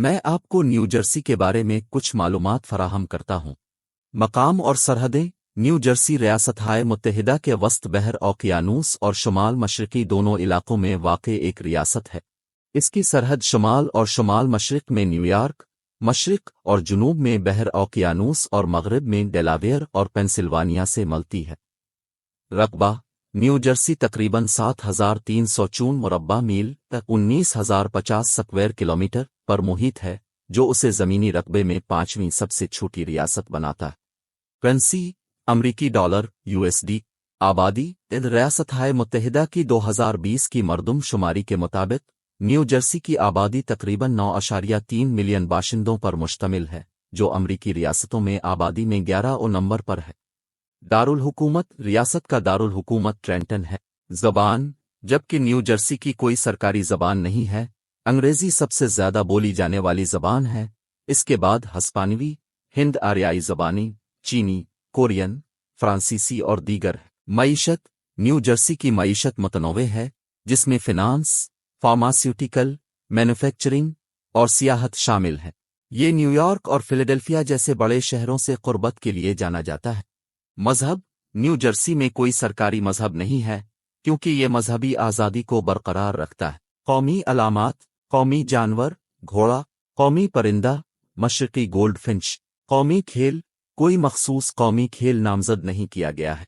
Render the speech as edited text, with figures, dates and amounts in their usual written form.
میں آپ کو نیو جرسی کے بارے میں کچھ معلومات فراہم کرتا ہوں۔ مقام اور سرحدیں۔ نیو جرسی ریاستہائے متحدہ کے وسط بحر اوقیانوس اور شمال مشرقی دونوں علاقوں میں واقع ایک ریاست ہے۔ اس کی سرحد شمال اور شمال مشرق میں نیو یارک، مشرق اور جنوب میں بحر اوقیانوس اور مغرب میں ڈیلاویئر اور پینسلوانیا سے ملتی ہے۔ رقبہ: نیو جرسی تقریباً 7,354 مربع میل تک 19,050 سکوائر کلومیٹر پر محیط ہے، جو اسے زمینی رقبے میں 5ویں سب سے چھوٹی ریاست بناتا ہے۔ کرنسی: امریکی ڈالر (USD). آبادی: ریاستہائے متحدہ کی 2020 کی مردم شماری کے مطابق نیو جرسی کی آبادی تقریباً 9.3 ملین باشندوں پر مشتمل ہے، جو امریکی ریاستوں میں آبادی میں 11 نمبر پر ہے۔ دارالحکومت: ریاست کا دارالحکومت ٹرینٹن ہے۔ زبان: جبکہ نیو جرسی کی کوئی سرکاری زبان نہیں ہے، انگریزی سب سے زیادہ بولی جانے والی زبان ہے۔ اس کے بعد ہسپانوی، ہند آریائی زبانیں، چینی، کورین، فرانسیسی اور دیگر ہے۔ معیشت: نیو جرسی کی معیشت متنوع ہے، جس میں فنانس، فارماسیوٹیکل، مینوفیکچرنگ اور سیاحت شامل ہے۔ یہ نیو یارک اور فیلاڈیلفیا جیسے بڑے شہروں سے قربت کے لیے جانا جاتا ہے۔ مذہب: نیو جرسی میں کوئی سرکاری مذہب نہیں ہے، کیونکہ یہ مذہبی آزادی کو برقرار رکھتا ہے۔ قومی علامات: قومی جانور گھوڑا، قومی پرندہ مشرقی گولڈ فنچ۔ قومی کھیل: کوئی مخصوص قومی کھیل نامزد نہیں کیا گیا ہے۔